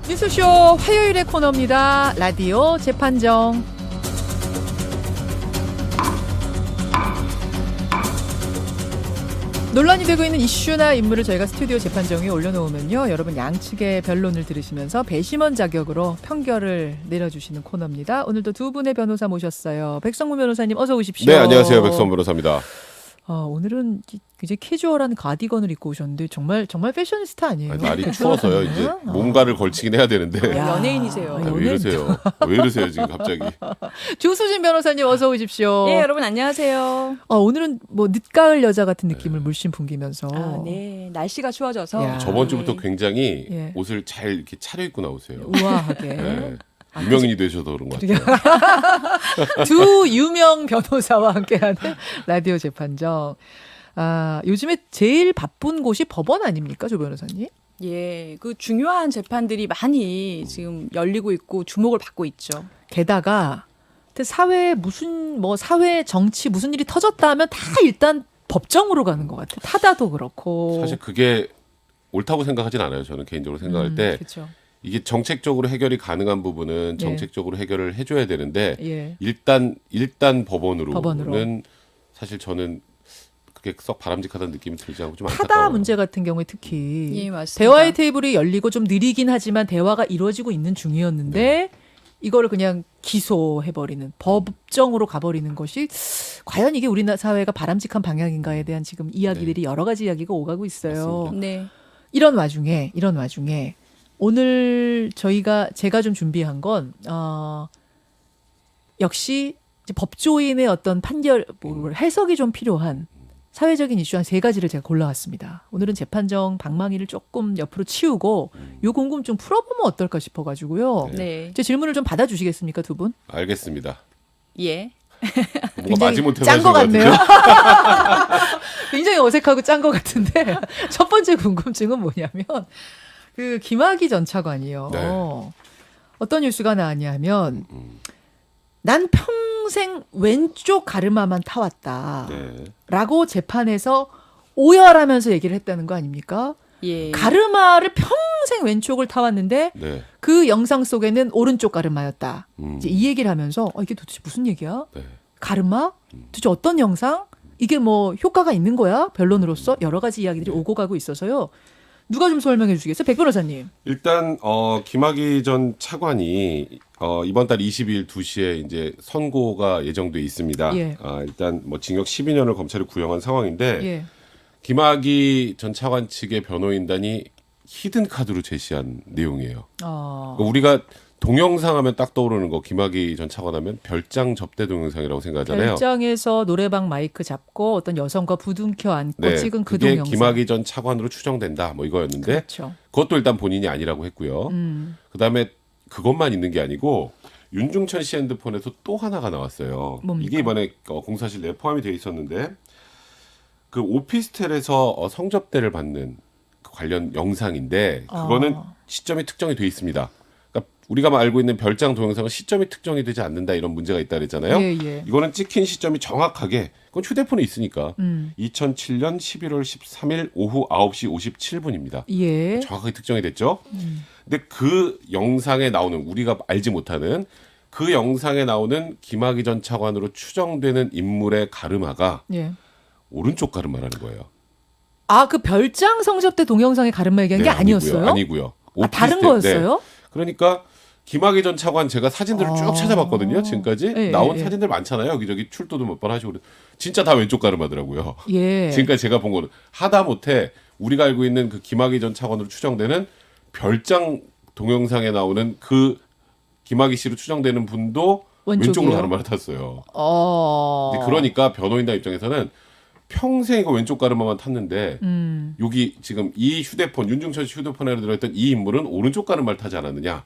뉴스쇼 화요일의 코너입니다. 라디오 재판정. 논란이 되고 있는 이슈나 인물을 저희가 스튜디오 재판정에 올려놓으면요, 여러분 양측의 변론을 들으시면서 배심원 자격으로 판결을 내려주시는 코너입니다. 오늘도 두 분의 변호사 모셨어요. 백성문 변호사님 어서 오십시오. 네, 안녕하세요. 백성문 변호사입니다. 오늘은 이제 캐주얼한 가디건을 입고 오셨는데 정말 패셔니스타 아니에요? 날이 추워서요. 이제 몸가를 걸치긴 해야 되는데. 야, 연예인이세요. 왜 이러세요? 왜 이러세요 지금 갑자기? 조수진 변호사님 어서 오십시오. 예, 여러분 안녕하세요. 오늘은 뭐 늦가을 여자 같은 느낌을 물씬 풍기면서. 네, 날씨가 추워져서 야. 저번 주부터 굉장히 예. 옷을 잘 이렇게 차려입고 나오세요. 우아하게. 네. 유명인이 되셔서 그런 것 같아요. 두 유명 변호사와 함께하는 라디오 재판정. 요즘에 제일 바쁜 곳이 법원 아닙니까, 조 변호사님? 예, 그 중요한 재판들이 많이 지금 열리고 있고 주목을 받고 있죠. 게다가 사회 사회 정치 무슨 일이 터졌다 하면 다 일단 법정으로 가는 것 같아요. 타다도 그렇고. 사실 그게 옳다고 생각하진 않아요. 저는 개인적으로 생각할 때 그렇죠. 이게 정책적으로 해결이 가능한 부분은 정책적으로 해결을 해줘야 되는데 예. 일단 법원으로는 사실 저는 그게 썩 바람직하다는 느낌이 들지 않고 좀 타다 안타까워요. 문제 같은 경우에 특히 예, 맞습니다. 대화의 테이블이 열리고 좀 느리긴 하지만 대화가 이루어지고 있는 중이었는데 이거를 그냥 기소해버리는 법정으로 가버리는 것이 과연 이게 우리나라 사회가 바람직한 방향인가에 대한 지금 이야기들이 여러 가지 이야기가 오가고 있어요. 맞습니다. 네, 이런 와중에 오늘 제가 좀 준비한 건 역시 이제 법조인의 어떤 판결 해석이 좀 필요한 사회적인 이슈 한 3가지를 제가 골라왔습니다. 오늘은 재판정 방망이를 조금 옆으로 치우고 요 궁금증 풀어보면 어떨까 싶어가지고요. 네, 제 질문을 좀 받아주시겠습니까, 두 분? 알겠습니다. 예. 뭔가 마지못해서 짠 것 하시는 같네요. 같은데요? 굉장히 어색하고 짠 것 같은데 첫 번째 궁금증은 뭐냐면 그 김학의 전 차관이요. 네. 어떤 뉴스가 나왔냐면 난 평생 왼쪽 가르마만 타왔다. 네. 라고 재판에서 오열하면서 얘기를 했다는 거 아닙니까? 예. 가르마를 평생 왼쪽을 타왔는데 네. 그 영상 속에는 오른쪽 가르마였다. 음. 이제 이 얘기를 하면서 이게 도대체 무슨 얘기야? 네. 가르마? 도대체 어떤 영상? 이게 뭐 효과가 있는 거야? 변론으로서 여러 가지 이야기들이 오고 가고 있어서요. 누가 좀 설명해 주시겠어요? 백 변호사님. 일단 김학의 전 차관이 이번 달 22일 2시에 이제 선고가 예정돼 있습니다. 예. 일단 뭐 징역 12년을 검찰이 구형한 상황인데 예. 김학의 전 차관 측의 변호인단이 히든 카드로 제시한 내용이에요. 그러니까 우리가 동영상 하면 딱 떠오르는 거 김학의 전 차관 하면 별장 접대 동영상이라고 생각하잖아요. 별장에서 노래방 마이크 잡고 어떤 여성과 부둥켜 안고 네, 찍은 그 그게 동영상. 김학의 전 차관으로 추정된다. 뭐 이거였는데 그렇죠. 그것도 일단 본인이 아니라고 했고요. 그다음에 그것만 있는 게 아니고 윤중천 씨 핸드폰에서 또 하나가 나왔어요. 뭡니까? 이게 이번에 공사실 내에 포함이 돼 있었는데 그 오피스텔에서 성접대를 받는 그 관련 영상인데 그거는 시점이 특정이 돼 있습니다. 그러니까 우리가 알고 있는 별장 동영상은 시점이 특정이 되지 않는다 이런 문제가 있다 그랬잖아요. 예, 예. 이거는 찍힌 시점이 정확하게 그건 휴대폰에 있으니까 2007년 11월 13일 오후 9시 57분입니다. 예. 정확하게 특정이 됐죠. 근데 그 영상에 나오는 우리가 알지 못하는 그 영상에 나오는 김학의 전 차관으로 추정되는 인물의 가르마가 예. 오른쪽 가르마라는 거예요. 그 별장 성접대 동영상의 가르마 얘기한 게 아니었어요? 아니고요. 다른 오피스텔, 거였어요? 그러니까 김학의 전 차관 제가 사진들을 쭉 찾아봤거든요. 지금까지 예, 나온 예. 사진들 많잖아요. 여기저기 출도도 몇 번 하시고 진짜 다 왼쪽 가르마더라고요. 예. 지금까지 제가 본 거는 하다못해 우리가 알고 있는 그 김학의 전 차관으로 추정되는 별장 동영상에 나오는 그 김학의 씨로 추정되는 분도 왼쪽이요? 왼쪽으로 가르마를 탔어요. 근데 그러니까 변호인단 입장에서는 평생 이거 왼쪽 가르마만 탔는데 여기 지금 이 휴대폰 윤중천 씨 휴대폰에 들어있던 이 인물은 오른쪽 가르마를 타지 않았느냐.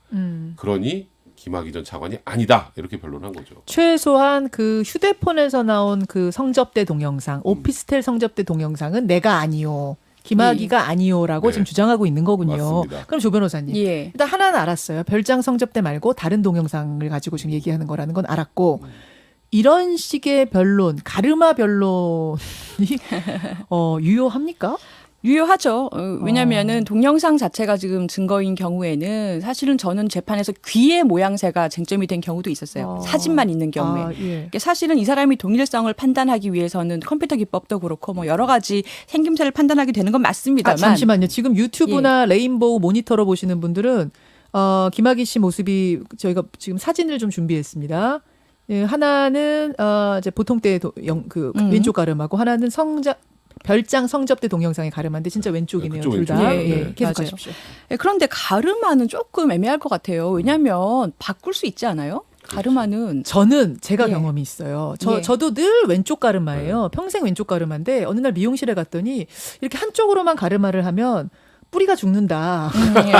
그러니 김학의 전 차관이 아니다 이렇게 변론한 거죠. 최소한 그 휴대폰에서 나온 그 성접대 동영상, 오피스텔 성접대 동영상은 내가 아니요. 김학의가 아니요라고 네. 지금 주장하고 있는 거군요. 맞습니다. 그럼 조 변호사님. 예. 일단 하나는 알았어요. 별장 성접대 말고 다른 동영상을 가지고 지금 얘기하는 거라는 건 알았고 이런 식의 변론, 가르마 변론이 유효합니까? 유효하죠. 왜냐하면은 동영상 자체가 지금 증거인 경우에는 사실은 저는 재판에서 귀의 모양새가 쟁점이 된 경우도 있었어요. 사진만 있는 경우에. 아, 예. 이게 사실은 이 사람이 동일성을 판단하기 위해서는 컴퓨터 기법도 그렇고 뭐 여러 가지 생김새를 판단하게 되는 건 맞습니다만. 잠시만요. 지금 유튜브나 레인보우 모니터로 보시는 분들은 김학의 씨 모습이 저희가 지금 사진을 좀 준비했습니다. 예, 하나는 이제 보통 때 왼쪽 가름하고 하나는 별장 성접대 동영상의 가름한데 진짜 왼쪽이네요. 그쪽 둘 다. 왼쪽이에요. 예, 네. 계속하십시오. 네, 그런데 가르마는 조금 애매할 것 같아요. 왜냐하면 바꿀 수 있지 않아요? 가르마는 저는 제가 예. 경험이 있어요. 예. 저도 늘 왼쪽 가르마예요. 평생 왼쪽 가르마인데 어느 날 미용실에 갔더니 이렇게 한쪽으로만 가르마를 하면 뿌리가 죽는다. 예.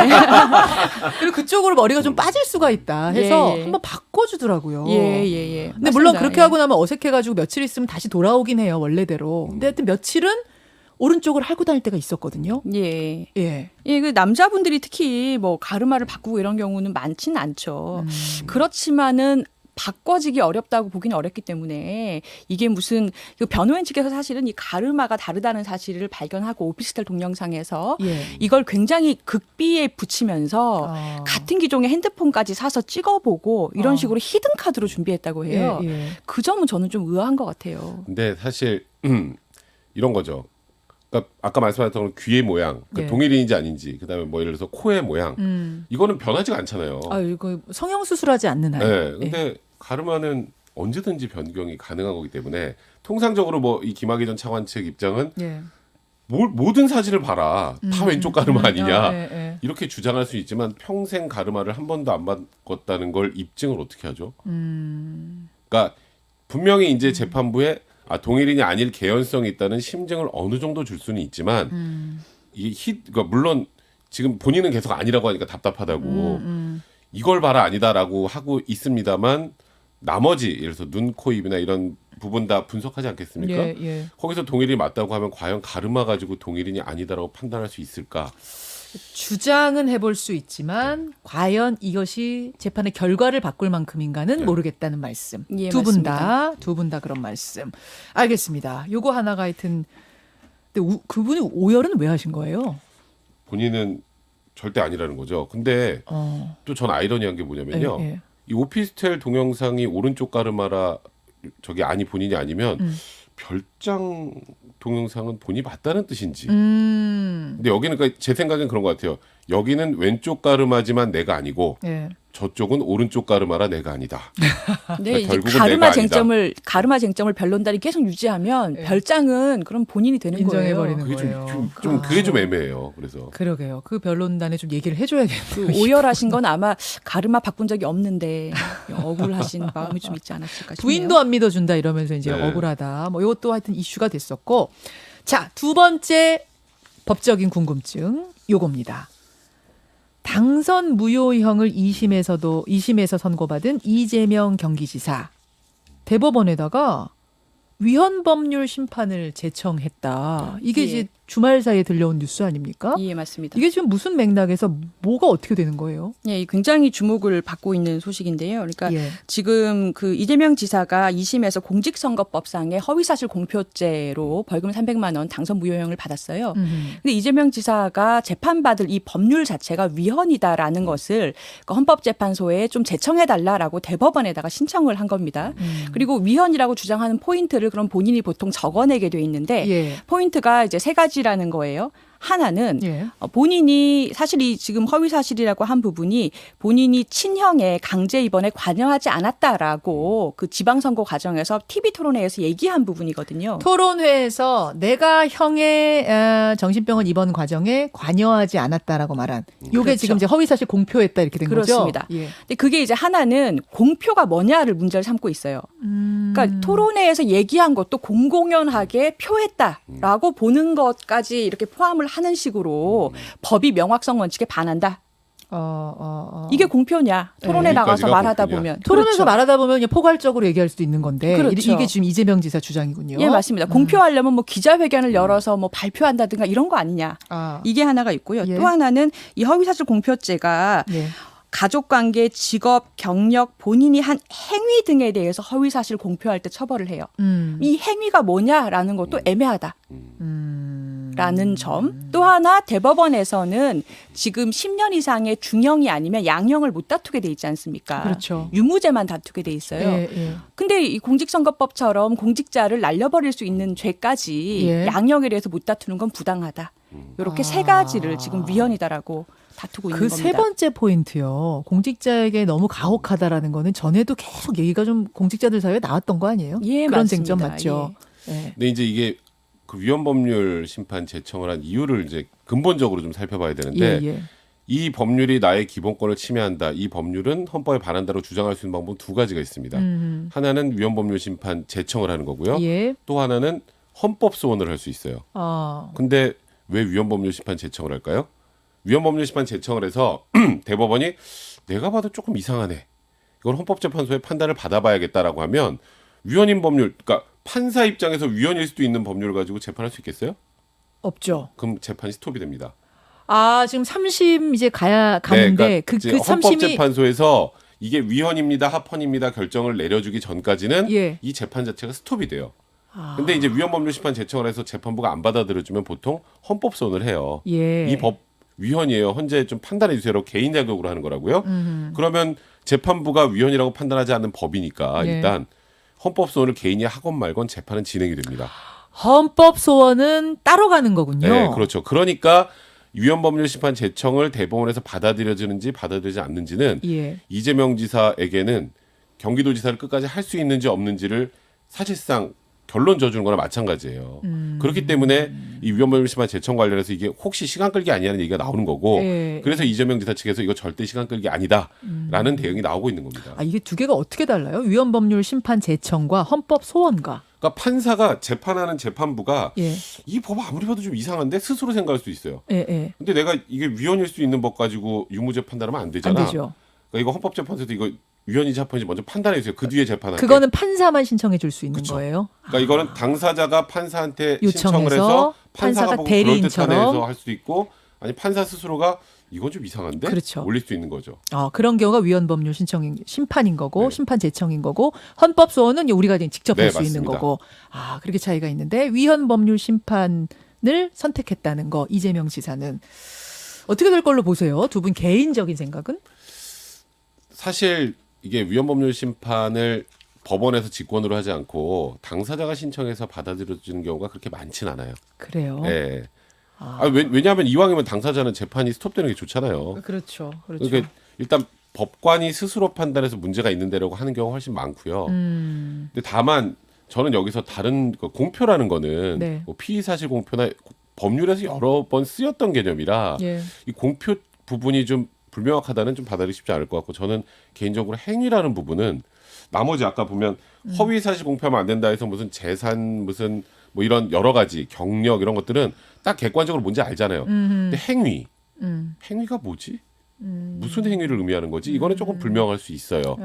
그리고 그쪽으로 머리가 좀 빠질 수가 있다 해서 예, 예. 한번 바꿔주더라고요. 예. 근데 물론 맞습니다. 그렇게 예. 하고 나면 어색해가지고 며칠 있으면 다시 돌아오긴 해요. 원래대로. 근데 하여튼 며칠은 오른쪽을 핥고 다닐 때가 있었거든요. 예. 예. 예, 그 남자분들이 특히 뭐 가르마를 바꾸고 이런 경우는 많지는 않죠. 그렇지만은 바꿔지기 어렵다고 보기는 어렵기 때문에 이게 무슨 그 변호인 측에서 사실은 이 가르마가 다르다는 사실을 발견하고 오피스텔 동영상에서 예. 이걸 굉장히 극비에 붙이면서 같은 기종의 핸드폰까지 사서 찍어보고 이런 식으로 히든 카드로 준비했다고 해요. 예, 예. 그 점은 저는 좀 의아한 것 같아요. 근데 사실 이런 거죠. 그러니까 아까 말씀하셨던 귀의 모양, 그 예. 동일인지 아닌지, 그다음에 뭐 예를 들어서 코의 모양, 이거는 변하지가 않잖아요. 이거 성형 수술하지 않는 한. 네, 근데 가르마는 언제든지 변경이 가능한 거기 때문에 통상적으로 뭐 이 김학의 전 차관 측 입장은 예. 모든 사진을 봐라, 다 왼쪽 가르마 아니냐 예. 이렇게 주장할 수 있지만 평생 가르마를 한 번도 안 바꿨다는 걸 입증을 어떻게 하죠? 그러니까 분명히 이제 재판부에 동일인이 아닐 개연성이 있다는 심증을 어느 정도 줄 수는 있지만 그러니까 물론 지금 본인은 계속 아니라고 하니까 답답하다고 이걸 봐라 아니다라고 하고 있습니다만 나머지 예를 들어서 눈, 코, 입이나 이런 부분 다 분석하지 않겠습니까? 예. 거기서 동일인이 맞다고 하면 과연 가르마 가지고 동일인이 아니다라고 판단할 수 있을까? 주장은 해볼 수 있지만 과연 이것이 재판의 결과를 바꿀 만큼인가는 모르겠다는 말씀. 예, 두 분 맞습니다. 다 그런 말씀. 알겠습니다. 요거 하나가 하여튼 근데 그분이 오열은 왜 하신 거예요? 본인은 절대 아니라는 거죠. 근데 또 전 아이러니한 게 뭐냐면요. 예. 이 오피스텔 동영상이 오른쪽 가르마라 저게 본인이 아니면 별장 동영상은 본인이 맞다는 뜻인지. 근데 여기는 그러니까 제 생각엔 그런 것 같아요. 여기는 왼쪽 가르마지만 내가 아니고 예. 저쪽은 오른쪽 가르마라 내가 아니다. 네, 이제 결국은 가르마 내가 아니다. 가르마 쟁점을 변론단이 계속 유지하면 별장은 그럼 본인이 되는 인정해버리는 거예요. 그게 거예요. 그게 좀 애매해요. 그래서 그러게요. 그 변론단에 좀 얘기를 해줘야겠네요. 그 오열하신 건 아마 가르마 바꾼 적이 없는데 억울하신 마음이 좀 있지 않았을까 싶네요. 부인도 안 믿어준다 이러면서 이제 네. 억울하다. 뭐 이것도 하여튼 이슈가 됐었고. 자, 두 번째 법적인 궁금증 요겁니다. 당선 무효형을 2심에서 선고받은 이재명 경기지사 대법원에다가 위헌 법률 심판을 제청했다. 이게 예. 이제 주말 사이에 들려온 뉴스 아닙니까? 예, 맞습니다. 이게 지금 무슨 맥락에서 뭐가 어떻게 되는 거예요? 예, 굉장히 주목을 받고 있는 소식인데요. 그러니까 예. 지금 그 이재명 지사가 2심에서 공직선거법상의 허위사실 공표죄로 벌금 300만 원 당선 무효형을 받았어요. 근데 이재명 지사가 재판받을 이 법률 자체가 위헌이다라는 것을 그 헌법재판소에 좀 제청해달라라고 대법원에다가 신청을 한 겁니다. 그리고 위헌이라고 주장하는 포인트를 그럼 본인이 보통 적어내게 돼 있는데 예. 포인트가 이제 세 가지라는 거예요. 하나는 예. 본인이 사실 이 지금 허위 사실이라고 한 부분이 본인이 친형의 강제 입원에 관여하지 않았다라고 그 지방선거 과정에서 TV 토론회에서 얘기한 부분이거든요. 토론회에서 내가 형의 정신병원 입원 과정에 관여하지 않았다라고 말한 요게 그렇죠. 지금 이제 허위사실 공표했다 이렇게 된 그렇습니다. 거죠? 예. 근데 그게 이제 하나는 공표가 뭐냐를 문제를 삼고 있어요. 그러니까 토론회에서 얘기한 것도 공공연하게 표했다라고 보는 것까지 이렇게 포함을 하는 식으로 법이 명확성 원칙에 반한다. 이게 공표냐? 토론에 나가서 여기까지가 말하다 공표냐. 보면 토론에서 그렇죠. 말하다 보면 그냥 포괄적으로 얘기할 수도 있는 건데 그렇죠. 이게 지금 이재명 지사 주장이군요. 예, 맞습니다. 공표하려면 뭐 기자회견을 열어서 뭐 발표한다든가 이런 거 아니냐. 아, 이게 하나가 있고요. 예. 또 하나는 이 허위사실 공표죄가 예. 가족관계, 직업, 경력, 본인이 한 행위 등에 대해서 허위사실 공표할 때 처벌을 해요. 이 행위가 뭐냐라는 것도 애매하다. 라는 점. 또 하나 대법원에서는 지금 10년 이상의 중형이 아니면 양형을 못 다투게 돼 있지 않습니까? 그렇죠. 유무죄만 다투게 돼 있어요. 예. 근데 이 공직선거법처럼 공직자를 날려버릴 수 있는 죄까지 예. 양형에 대해서 못 다투는 건 부당하다. 이렇게 세 가지를 지금 위헌이다라고 다투고 있는 그 겁니다. 세 번째 포인트요. 공직자에게 너무 가혹하다라는 거는 전에도 계속 얘기가 좀 공직자들 사이에 나왔던 거 아니에요? 예, 그런 맞습니다. 쟁점 맞죠. 예. 근데 이제 이게 그 위헌법률 심판 제청을 한 이유를 이제 근본적으로 좀 살펴봐야 되는데 예. 이 법률이 나의 기본권을 침해한다. 이 법률은 헌법에 반한다고 주장할 수 있는 방법은 두 가지가 있습니다. 하나는 위헌법률 심판 제청을 하는 거고요. 예. 또 하나는 헌법 소원을 할 수 있어요. 근데 왜 위헌법률 심판 제청을 할까요? 위헌법률 심판 제청을 해서 대법원이 내가 봐도 조금 이상하네. 이건 헌법재판소의 판단을 받아봐야겠다라고 하면 위헌인 법률, 그러니까 판사 입장에서 위헌일 수도 있는 법률을 가지고 재판할 수 있겠어요? 없죠. 그럼 재판이 스톱이 됩니다. 지금 3심 이제 가는데 그러니까 이제 그 3심이 헌법재판소에서 이게 위헌입니다, 합헌입니다 결정을 내려주기 전까지는 예. 이 재판 자체가 스톱이 돼요. 근데 이제 위헌법률 심판 제청을 해서 재판부가 안 받아들여주면 보통 헌법 소원을 해요. 예. 이 법 위헌이에요. 헌재 좀 판단해 주세요라고 개인 자격으로 하는 거라고요. 그러면 재판부가 위헌이라고 판단하지 않는 법이니까 예. 일단 헌법 소원을 개인이 하건 말건 재판은 진행이 됩니다. 헌법 소원은 따로 가는 거군요. 네, 그렇죠. 그러니까 위헌법률 심판 제청을 대법원에서 받아들여지는지 받아들이지 않는지는 예. 이재명 지사에게는 경기도지사를 끝까지 할 수 있는지 없는지를 사실상 결론 져주는 거나 마찬가지예요. 그렇기 때문에 이 위헌법률 심판 제청 관련해서 이게 혹시 시간 끌기 아니냐는 얘기가 나오는 거고 예. 그래서 이재명 지사 측에서 이거 절대 시간 끌기 아니다라는 대응이 나오고 있는 겁니다. 이게 두 개가 어떻게 달라요? 위헌법률 심판 제청과 헌법 소원과. 그러니까 판사가 재판하는 재판부가 예. 이 법 아무리 봐도 좀 이상한데 스스로 생각할 수 있어요. 예. 근데 내가 이게 위헌일 수 있는 법 가지고 유무죄 판단하면 안 되잖아. 안 되죠. 그러니까 이거 헌법재판소에서 이거 위헌인지 합헌인지 먼저 판단해 주세요. 그 뒤에 재판할게. 그거는 판사만 신청해 줄 수 있는 그쵸. 거예요. 그러니까 이거는 당사자가 판사한테 요청해서 신청을 해서 판사가 판사가 보고 대리인처럼. 그럴듯하네 해서 할 수도 있고 아니 판사 스스로가 이건 좀 이상한데 그렇죠. 올릴 수 있는 거죠. 그런 경우가 위헌법률 심판인 거고 네. 심판 제청인 거고 헌법 소원은 우리가 이제 직접 네, 할 수 있는 맞습니다. 거고. 그렇게 차이가 있는데 위헌법률 심판을 선택했다는 거 이재명 지사는 어떻게 될 걸로 보세요? 두 분 개인적인 생각은? 사실 이게 위헌법률 심판을 법원에서 직권으로 하지 않고 당사자가 신청해서 받아들여지는 경우가 그렇게 많진 않아요. 그래요. 네. 왜냐하면 이왕이면 당사자는 재판이 스톱되는 게 좋잖아요. 그렇죠. 그러니까 일단 법관이 스스로 판단해서 문제가 있는데라고 하는 경우가 훨씬 많고요. 근데 다만 저는 여기서 다른 그 공표라는 거는 네. 뭐 피의사실 공표나 법률에서 여러 번 쓰였던 개념이라 예. 이 공표 부분이 좀 불명확하다는 좀 받아들이기 쉽지 않을 것 같고 저는 개인적으로 행위라는 부분은 나머지 아까 보면 허위사실 공표하면 안 된다 해서 무슨 재산 무슨 뭐 이런 여러 가지 경력 이런 것들은 딱 객관적으로 뭔지 알잖아요. 근데 행위가 뭐지? 무슨 행위를 의미하는 거지? 이거는 조금 불명할 수 있어요.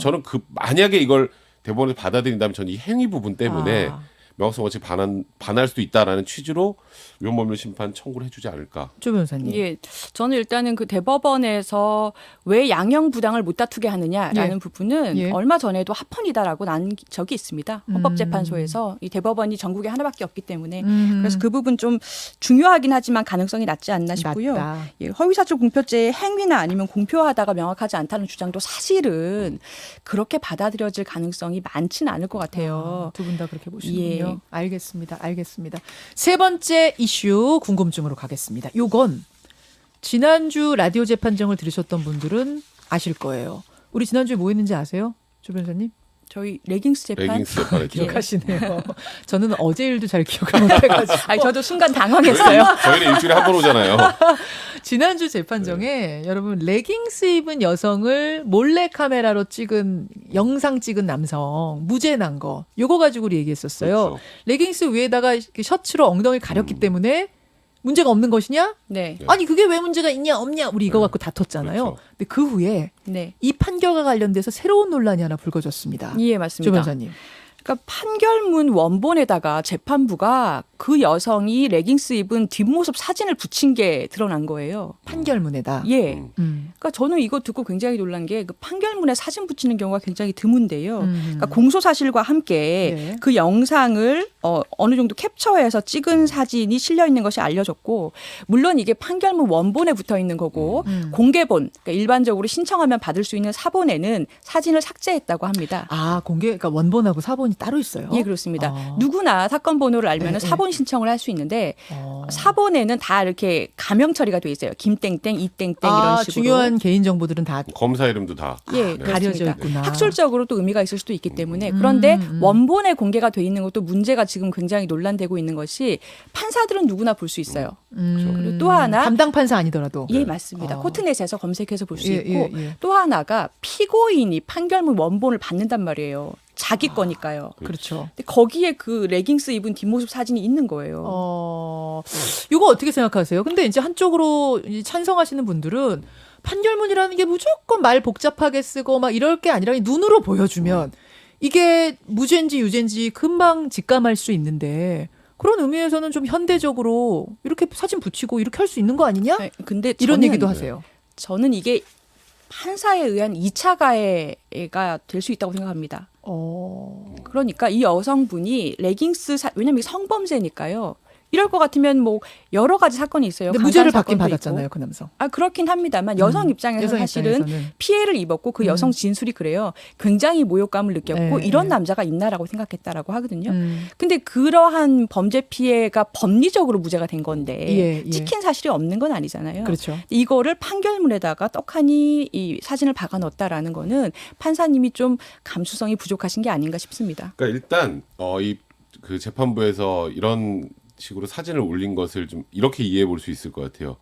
저는 만약에 이걸 대법원에서 받아들인다면 저는 이 행위 부분 때문에 명확성 없이 반할 수도 있다라는 취지로 위헌법률 심판 청구를 해주지 않을까. 조 변호사님. 예, 저는 일단은 그 대법원에서 왜 양형 부당을 못 다투게 하느냐라는 예. 부분은 예. 얼마 전에도 합헌이다라고 난 적이 있습니다. 헌법재판소에서 이 대법원이 전국에 하나밖에 없기 때문에 그래서 그 부분 좀 중요하긴 하지만 가능성이 낮지 않나 싶고요. 낮다. 예, 허위사실 공표죄의 행위나 아니면 공표하다가 명확하지 않다는 주장도 사실은 그렇게 받아들여질 가능성이 많지는 않을 것 같아요. 두 분 다 그렇게 보시는군요. 예. 알겠습니다. 세 번째 이슈 궁금증으로 가겠습니다. 요건 지난주 라디오 재판정을 들으셨던 분들은 아실 거예요. 우리 지난주에 뭐 했는지 아세요? 조 변호사님? 저희 레깅스 재판. 레깅스 재판했죠. 기억하시네요. 저는 어제 일도 잘 기억을 못해가지고. 저도 순간 당황했어요. 저희는 일주일에 한 번 오잖아요. 지난주 재판정에 여러분 레깅스 입은 여성을 몰래 카메라로 찍은 영상 찍은 남성 무죄 난 거 요거 가지고 우리 얘기했었어요. 그렇죠. 레깅스 위에다가 이렇게 셔츠로 엉덩이를 가렸기 때문에 문제가 없는 것이냐? 네. 아니 그게 왜 문제가 있냐 없냐 우리 이거 갖고 다퉜잖아요. 그렇죠. 근데 그 후에 네. 이 판결과 관련돼서 새로운 논란이 하나 불거졌습니다. 예, 조 맞습니다. 변호사님. 그러니까 판결문 원본에다가 재판부가 그 여성이 레깅스 입은 뒷모습 사진을 붙인 게 드러난 거예요. 판결문에다. 예. 음. 그러니까 저는 이거 듣고 굉장히 놀란 게 그 판결문에 사진 붙이는 경우가 굉장히 드문데요. 음. 그러니까 공소 사실과 함께 네. 그 영상을 어느 정도 캡처해서 찍은 사진이 실려 있는 것이 알려졌고, 물론 이게 판결문 원본에 붙어 있는 거고 공개본, 그러니까 일반적으로 신청하면 받을 수 있는 사본에는 사진을 삭제했다고 합니다. 아, 그러니까 원본하고 사본이 따로 있어요? 예, 그렇습니다. 아. 누구나 사건 번호를 알면 네, 사본 신청을 할 수 있는데 어. 사본에는 다 이렇게 가명 처리가 돼 있어요. 김땡땡, 이땡땡 이런 식으로. 중요한 개인 정보들은 다 검사 이름도 다. 예, 네. 가려져 그렇습니다. 있구나. 학술적으로 또 의미가 있을 수도 있기 때문에. 그런데 원본에 공개가 돼 있는 것도 문제가 지금 굉장히 논란되고 있는 것이 판사들은 누구나 볼 수 있어요. 그리고 또 하나 담당 판사 아니더라도. 예, 맞습니다. 코트넷에서 검색해서 볼 수 예, 있고 예. 또 하나가 피고인이 판결문 원본을 받는단 말이에요. 자기 거니까요. 그렇죠. 근데 거기에 그 레깅스 입은 뒷모습 사진이 있는 거예요. 이거 어떻게 생각하세요? 근데 이제 한쪽으로 이제 찬성하시는 분들은 판결문이라는 게 무조건 말 복잡하게 쓰고 막 이럴 게 아니라 눈으로 보여주면 이게 무죄인지 유죄인지 금방 직감할 수 있는데 그런 의미에서는 좀 현대적으로 이렇게 사진 붙이고 이렇게 할 수 있는 거 아니냐? 네, 근데 이런 저는, 얘기도 하세요. 저는 이게 판사에 의한 2차 가해가 될 수 있다고 생각합니다. 그러니까 이 여성분이 레깅스 왜냐면 이게 성범죄니까요. 이럴 것 같으면 뭐 여러 가지 사건이 있어요. 근데 무죄를 강간 받긴 사건도 받았잖아요, 있고. 그 남성. 아, 그렇긴 합니다만 여성 입장에서는 여성 사실은 입장에서는. 피해를 입었고 그 여성 진술이 그래요. 굉장히 모욕감을 느꼈고 네, 이런 네. 남자가 있나라고 생각했다라고 하거든요. 근데 그러한 범죄 피해가 법리적으로 무죄가 된 건데 예, 예. 찍힌 사실이 없는 건 아니잖아요. 그렇죠. 이거를 판결문에다가 떡하니 이 사진을 박아 넣었다라는 거는 판사님이 좀 감수성이 부족하신 게 아닌가 싶습니다. 그러니까 일단 이 그 재판부에서 이런 식으로 사진을 올린 것을 좀 이렇게 이해해 볼 수 있을 것 같아요.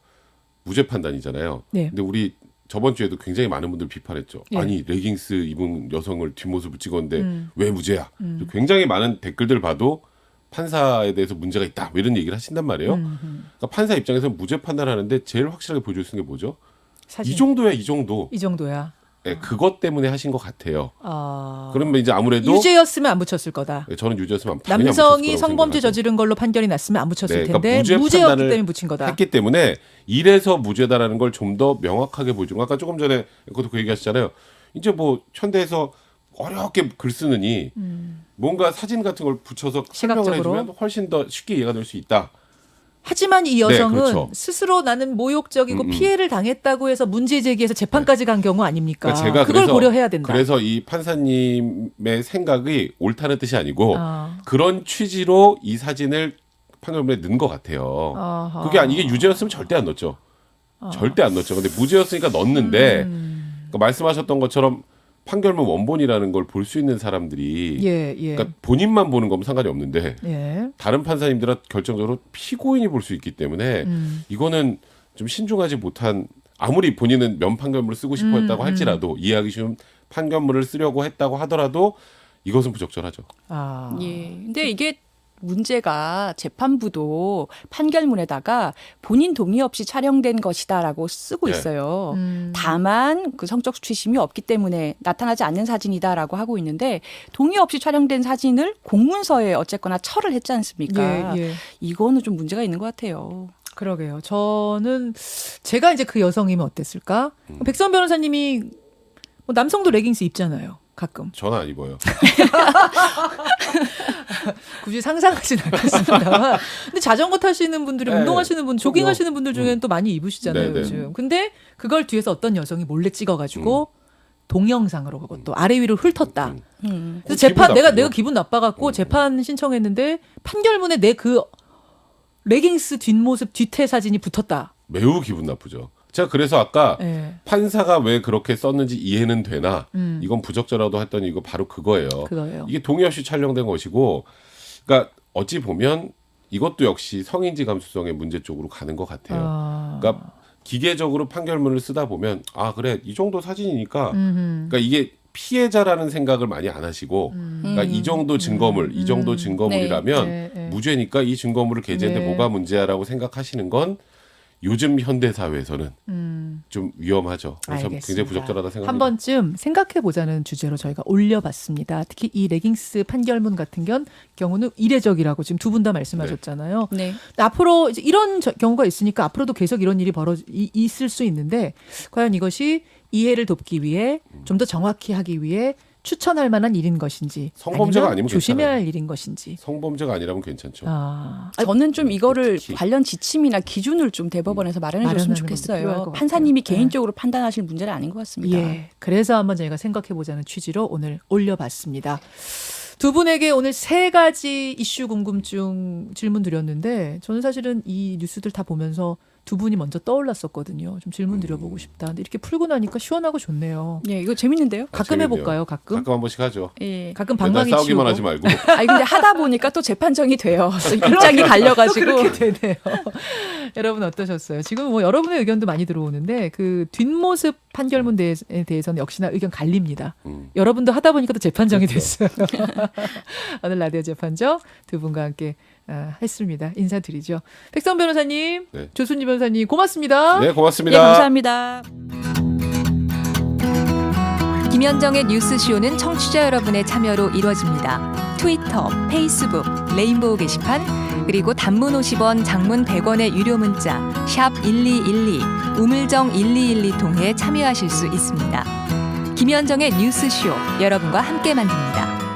무죄 판단이잖아요. 네. 근데 우리 저번 주에도 굉장히 많은 분들 비판했죠. 예. 아니 레깅스 입은 여성을 뒷모습을 찍었는데 왜 무죄야? 굉장히 많은 댓글들 봐도 판사에 대해서 문제가 있다. 뭐 이런 얘기를 하신단 말이에요. 그러니까 판사 입장에서 무죄 판단하는데 제일 확실하게 보여줄 수 있는 게 뭐죠? 사진. 이 정도야, 이 정도. 이 정도야. 네, 그것 때문에 하신 것 같아요. 아. 그러면 이제 아무래도 유죄였으면 안 붙였을 거다. 네, 저는 유죄였으면 당연히 안 남성이 붙였을 거라고 성범죄 생각하죠. 저지른 걸로 판결이 났으면 안 붙였을 네, 그러니까 텐데 무죄 무죄였기 판단을 때문에 붙인 거다. 했기 때문에 이래서 무죄다라는 걸 좀 더 명확하게 보여주는 거. 아까 조금 전에 그것도 그 얘기하시잖아요. 이제 뭐 현대에서 어렵게 글 쓰느니 뭔가 사진 같은 걸 붙여서 설명을 시각적으로. 해주면 훨씬 더 쉽게 이해가 될 수 있다. 하지만 이 여성은 네, 그렇죠. 스스로 나는 모욕적이고 피해를 당했다고 해서 문제 제기해서 재판까지 간 경우 아닙니까? 그러니까 제가 그걸 그래서, 고려해야 된다. 그래서 이 판사님의 생각이 옳다는 뜻이 아니고 아. 그런 취지로 이 사진을 판결문에 넣은 것 같아요. 아하. 그게 이게 유죄였으면 절대 안 넣었죠. 절대 안 넣었죠. 근데 무죄였으니까 넣었는데 그러니까 말씀하셨던 것처럼 판결문 원본이라는 걸 볼 수 있는 사람들이 예, 예. 그러니까 본인만 보는 거면 상관이 없는데 예. 다른 판사님들은 결정적으로 피고인이 볼 수 있기 때문에 이거는 좀 신중하지 못한 아무리 본인은 면 판결문을 쓰고 싶어 했다고 할지라도 이해하기 쉬운 판결문을 쓰려고 했다고 하더라도 이것은 부적절하죠. 아. 예. 근데 이게 문제가 재판부도 판결문에다가 본인 동의 없이 촬영된 것이다라고 쓰고 네. 있어요. 다만 그 성적 수치심이 없기 때문에 나타나지 않는 사진이다라고 하고 있는데 동의 없이 촬영된 사진을 공문서에 어쨌거나 철을 했지 않습니까? 예, 예. 이거는 좀 문제가 있는 것 같아요. 그러게요. 저는 제가 이제 그 여성이면 어땠을까? 백선 변호사님이 뭐 남성도 레깅스 입잖아요. 가끔. 저는 안 입어요. 굳이 상상하진 않겠습니다만. 근데 자전거 타시는 분들이 네. 운동하시는 분, 조깅하시는 분들 중에는 또 많이 입으시잖아요, 네, 네. 요즘. 근데 그걸 뒤에서 어떤 여성이 몰래 찍어가지고 동영상으로 그것도 아래 위로 훑었다. 그래서 재판 기분 내가 나쁘죠. 기분 나빠갖고 재판 신청했는데 판결문에 내 그 레깅스 뒷모습 뒤태 사진이 붙었다. 매우 기분 나쁘죠. 제가 그래서 아까 예. 판사가 왜 그렇게 썼는지 이해는 되나 이건 부적절하다고 했더니 이거 바로 그거예요. 그거예요. 이게 동의 없이 촬영된 것이고 그러니까 어찌 보면 이것도 역시 성인지 감수성의 문제 쪽으로 가는 것 같아요. 아. 그러니까 기계적으로 판결문을 쓰다 보면 아 그래 이 정도 사진이니까 그러니까 이게 피해자라는 생각을 많이 안 하시고 그러니까 이 정도 증거물 이 정도 증거물이라면 네, 네. 무죄니까 이 증거물을 게재했는데 네. 뭐가 문제야라고 생각하시는 건 요즘 현대 사회에서는 좀 위험하죠. 그래서 알겠습니다. 굉장히 부적절하다 생각합니다. 한 번쯤 생각해보자는 주제로 저희가 올려봤습니다. 특히 이 레깅스 판결문 같은 경우는 이례적이라고 지금 두 분 다 말씀하셨잖아요. 네. 앞으로 이제 이런 경우가 있으니까 앞으로도 계속 이런 일이 있을 수 있는데 과연 이것이 이해를 돕기 위해 좀 더 정확히 하기 위해 추천할 만한 일인 것인지 성범죄가 아니면 조심해야 괜찮아요. 할 일인 것인지. 성범죄가 아니라면 괜찮죠. 저는 좀 이거를 특히. 관련 지침이나 기준을 좀 대법원에서 마련해 줬으면 마련하는 것도 필요할 좋겠어요. 것 판사님이 같아요. 개인적으로 판단하실 문제는 아닌 것 같습니다. 예. 그래서 한번 저희가 생각해보자는 취지로 오늘 올려봤습니다. 두 분에게 오늘 3가지 이슈 궁금증 질문 드렸는데 저는 사실은 이 뉴스들 다 보면서 두 분이 먼저 떠올랐었거든요. 좀 질문 드려보고 싶다. 근데 이렇게 풀고 나니까 시원하고 좋네요. 예, 이거 재밌는데요? 가끔 재밌네요. 해볼까요? 가끔? 가끔 한 번씩 하죠. 예. 가끔 맨날 방망이 싸우기만 치우고. 하지 말고. 아니 근데 하다 보니까 또 재판정이 돼요. 입장이 갈려가지고. 그렇게 되네요. 여러분 어떠셨어요? 지금 뭐 여러분의 의견도 많이 들어오는데 그 뒷모습 판결문에 대해서는 역시나 의견 갈립니다. 여러분도 하다 보니까 또 재판정이 됐어요. 오늘 라디오 재판정 두 분과 함께 했습니다. 인사드리죠. 백선 변호사님, 네. 조순지 변호사님 고맙습니다. 네, 예, 고맙습니다. 감사합니다. 김현정의 뉴스쇼는 청취자 여러분의 참여로 이루어집니다. 트위터, 페이스북, 레인보우 게시판, 그리고 단문 50원, 장문 100원의 유료 문자 샵 1212, 우물정 1212 통해 참여하실 수 있습니다. 김현정의 뉴스쇼 여러분과 함께 만듭니다.